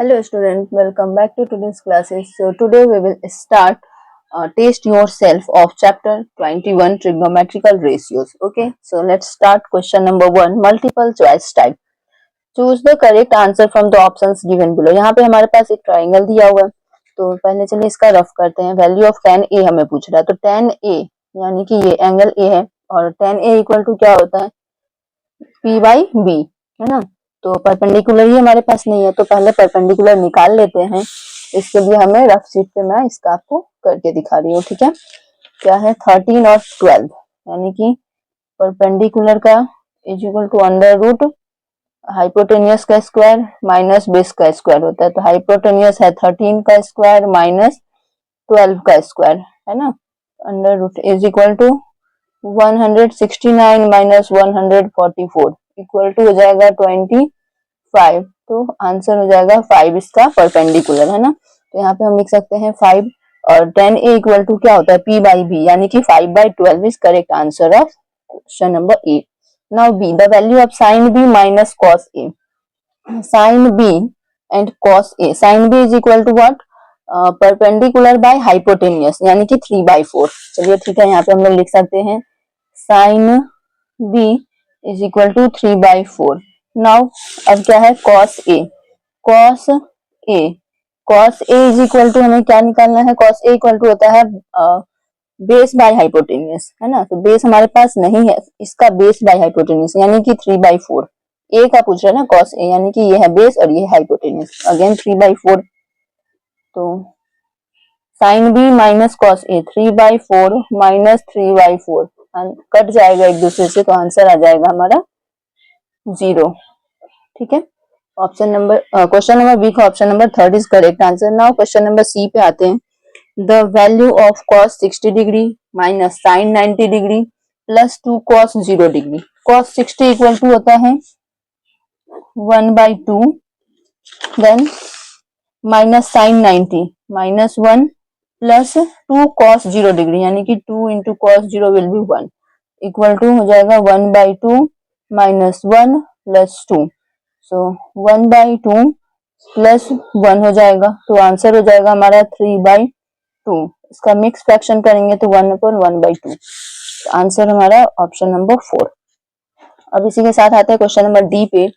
Hello student, welcome back to today's classes. So today we will start test yourself of chapter 21 trigonometrical ratios. Okay, so let's start question number 1 multiple choice type. Choose the correct answer from the options given below. यहाँ पे हमारे पास एक triangle दिया हुआ है, तो पहले चलिए इसका रफ करते हैं. वैल्यू ऑफ tan A हमें पूछ रहा है, तो tan A यानी कि ये एंगल A है और tan A इक्वल टू क्या होता है P by B, है ना. तो परपेंडिकुलर ही हमारे पास नहीं है, तो पहले परपेंडिकुलर निकाल लेते हैं. इसके लिए हमें रफ शीट पे मैं इसका आपको करके दिखा रही हूँ. ठीक है, क्या है 13 और 12 यानी कि परपेंडिकुलर का is equal to under root hypotenuse का स्क्वायर माइनस बेस का स्क्वायर होता है. तो हाइपोटेनियस है 13 का स्क्वायर माइनस 12 का स्क्वायर, है ना. Under root is equal to 169 minus 144 equal to हो जाएगा 25. तो आंसर हो जाएगा 5 इसका परपेंडिकुलर, है ना. तो यहाँ पे हम लिख सकते हैं 5 और tan A इक्वल टू क्या होता है P by B यानी कि 5/12 is correct answer of question number A. Now B, the value of sin B minus cos A. sin B and cos A. sin B is equal to what, perpendicular by hypotenuse यानी कि 3/4. चलिए ठीक है, यहाँ पे हम लोग लिख सकते हैं sin B is equal to 3/4. Now अब क्या है cos A. cos A is equal to हमें क्या निकालना है, cos A इक्वल टू होता है बेस बाय हाइपोटेनियस, है ना. तो बेस हमारे पास नहीं है, इसका बेस बाय हाइपोटेनियस यानी कि 3/4. A का पूछ रहा है ना cos A यानी कि ये है बेस और ये हाइपोटेनियस, अगेन 3/4. तो sin B minus cos A 3/4 minus 3/4 cut जाएगा एक दूसरे से, तो आंसर आ जाएगा हमारा 0. ठीक है, option number question number B का option number 3 is correct answer. Now question number C पे आते हैं. The value of cos 60 degree minus sin 90 degree plus 2 cos 0 degree. cos 60 equal to होता है 1/2 then minus sin 90 minus 1 plus 2 cos 0 degree यानी कि 2 into cos 0 will be 1 equal to हो जाएगा 1/2 minus 1 plus 2. सो 1/2 plus 1 हो जाएगा, तो आंसर हो जाएगा हमारा 3/2. इसका मिक्स फ्रैक्शन करेंगे तो 1/1/2. आंसर हमारा ऑप्शन नंबर 4. अब इसी के साथ आते हैं क्वेश्चन नंबर डी पे.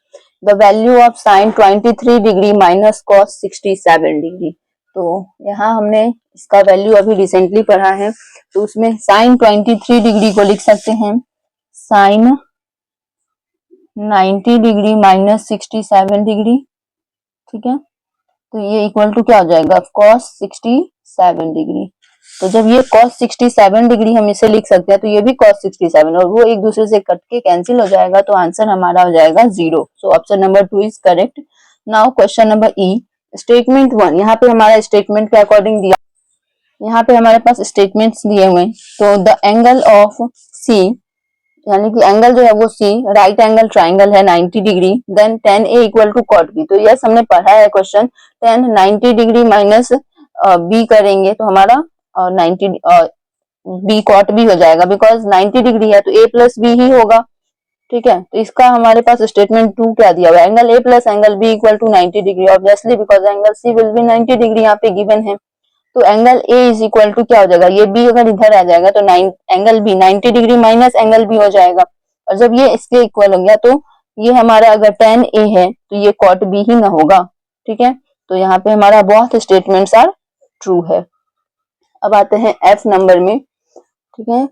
The value of sign 23 degree minus cos 67 degree. तो यहाँ हमने इसका वैल्यू अभी रिसेंटली पढ़ा है, तो उसमें साइन 23 डिग्री को लिख सकते हैं साइन 90 डिग्री माइनस 67 डिग्री. ठीक है, तो ये इक्वल टू क्या हो जाएगा cos 67 डिग्री. तो जब ये cos 67 डिग्री हम इसे लिख सकते हैं, तो ये भी cos 67 और वो एक दूसरे से कट के कैंसिल हो जाएगा, तो आंसर हमारा हो जाएगा 0. सो option number 2 is correct. Now question number E, statement 1. यहाँ पे हमारा स्टेटमेंट के अकॉर्डिंग दिया, यहाँ पे हमारे पास स्टेटमेंट्स दिए हुए. तो द एंगल ऑफ सी यानी कि एंगल जो है वो सी राइट एंगल ट्राइंगल है 90 degree then tan A equal to cot B. तो यस हमने पढ़ा है question. tan 90 degree minus B करेंगे तो हमारा 90 B cot B हो जाएगा, बिकॉज 90 डिग्री है तो A प्लस B ही होगा. ठीक है, तो इसका हमारे पास स्टेटमेंट 2 क्या दिया हुआ है, angle A plus angle B equal to 90 degree obviously because angle C will be 90 degree यहाँ पे गिवन है. तो एंगल A इज इक्वल टू क्या हो जाएगा, ये B अगर इधर आ जाएगा तो angle B 90 degree minus angle B हो जाएगा. और जब ये इसके इक्वल हो गया तो ये हमारा अगर tan A है तो ये cot B ही ना होगा. ठीक है, तो यहाँ पे हमारा बहुत स्टेटमेंट्स आर ट्रू है. अब आते हैं F नंबर में. ठीक है,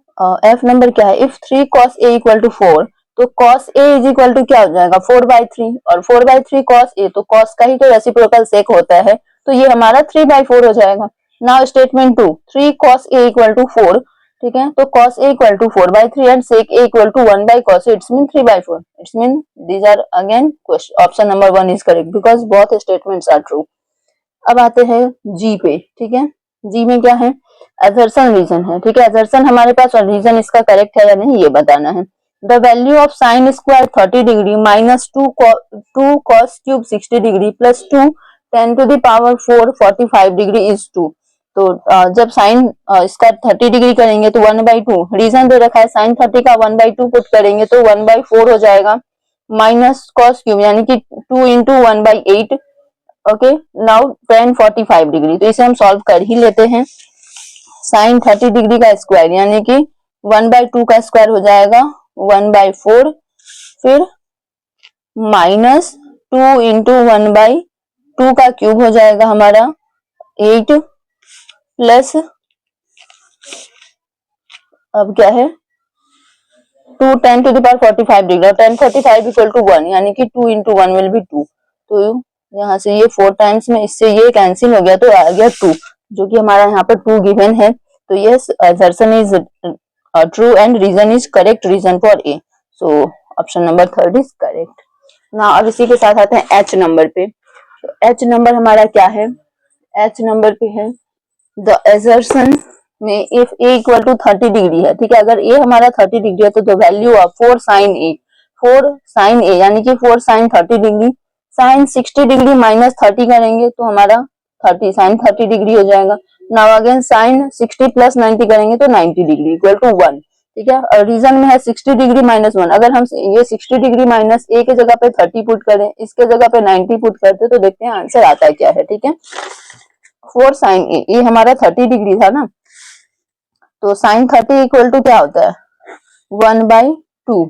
F नंबर क्या है, if 3 cos A equal to 4 तो cos A is equal to क्या हो जाएगा 4/3 और 4/3 cos A, तो cos का ही तो रेसिप्रोकल सेक होता है, तो ये हमारा 3/4 हो जाएगा. Now statement 2, 3 cos A equal to 4. ठीक है, तो cos A इक्वल टू 4/3 and sec A equal to 1/cos A, it's mean 3/4. It's mean these are again option number 1 is correct because both statements are true. अब आते हैं जी पे. ठीक है, जी में क्या है, असर्शन रीजन है. ठीक है, असर्शन हमारे पास और रीजन इसका करेक्ट है या नहीं ये बताना है. The value of sine square 30 degree minus 2 cos cube 60 degree plus 2 10 to the power 4 45 degree is 2. तो जब साइन इसका 30 डिग्री करेंगे तो 1/2, रीजन दे रखा है साइन 30 का 1/2 पुट करेंगे तो 1/4 हो जाएगा, माइनस cos क्यूब यानी कि 2 into 1/8 okay, now tan 45 degree, तो इसे हम सॉल्व कर ही लेते हैं। साइन 30 डिग्री का स्क्वायर यानी कि 1/2 का स्क्वायर हो जाएगा 1/4, फिर माइनस 2 इंटू 1/2 का क्यूब हो जाएगा हमारा 8, प्लस अब क्या है 2 10 टू द पावर 45 डिग्री, और tan 45 इक्वल टू 1 यानी कि 2 इंटू 1 विल बी 2। तो यहाँ से ये 4 टाइम्स में इससे ये कैंसिल हो गया तो आ गया 2, जो कि हमारा यहाँ पर 2 गिवन है। तो yes, assertion is true and reason is correct reason for A. So option number 3 is correct. ना अब इसी के साथ आते हैं एच नंबर पे। तो एच नंबर हमारा क्या है, एच नंबर पे है द assertion में if a equal to 30 degree है, ठीक है, अगर a हमारा 30 डिग्री है तो the value of 4 sine a, 4 sine a यानी कि 4 sine 30 degree, sine 60 degree minus 30 करेंगे तो हमारा 30 साइन 30 डिग्री हो जाएगा। नाउ अगेन साइन 60 प्लस 90 करेंगे तो 90 डिग्री इक्वल टू 1, ठीक है। और रीजन में है 60 डिग्री माइनस 1, अगर हम ये 60 डिग्री माइनस a के जगह पे 30 पुट करें, इसके जगह पे 90 पुट करते तो देखते हैं आंसर आता है क्या है, ठीक है। 4 साइन a, ये हमारा 30 डिग्री था ना, तो साइन 30 इक्वल टू क्या होता है 1/2,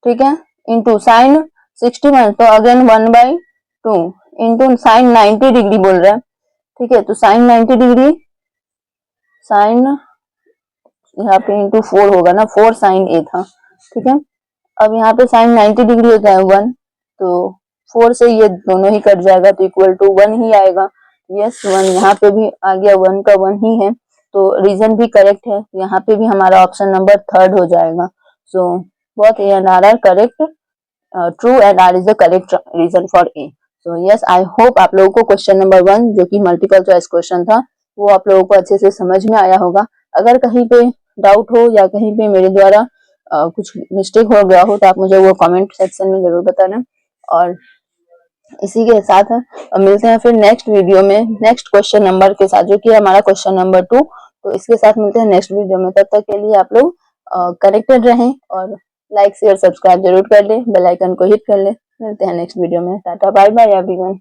ठीक है, इंटू साइन 60 माइनस, तो अगेन 1/2 इंटू साइन 90 डिग्री बोल रहा है, ठीक है। तो साइन 90 डिग्री, साइन यहाँ पे इंटू 4 होगा ना, 4 साइन ए था, ठीक है। अब यहाँ पे साइन 90 डिग्री होता है 1, तो 4 से ये दोनों ही कट जाएगा तो इक्वल टू 1 ही आएगा। यस 1 यहाँ पे भी आ गया, 1 का 1 ही है, तो रीजन भी करेक्ट है, यहाँ पे भी हमारा ऑप्शन नंबर 3 हो जाएगा। So both A and R are correct, true and R is the correct reason for A. So yes, I hope आप लोगों को क्वेश्चन नंबर 1 जो कि मल्टीपल चॉइस क्वेश्चन था वो आप लोगों को अच्छे से समझ में आया होगा। अगर कहीं पे डाउट हो या कहीं पे मेरे द्वारा कुछ मिस्टेक हो गया हो तो आप मुझे वो कमेंट सेक्शन में जरूर बताना। और इसी के साथ मिलते हैं फिर नेक्स्ट वीडियो में नेक्स्ट क्वेश्चन नंबर के साथ, जो कि हमारा क्वेश्चन नंबर 2। तो इसके साथ मिलते हैं नेक्स्ट वीडियो में, तब तक के लिए आप लोग कनेक्टेड रहें और लाइक शेयर सब्सक्राइब जरूर कर ले, बेल आइकन को हिट कर ले। मिलते हैं नेक्स्ट वीडियो में, टाटा बाय बाय एवरीवन।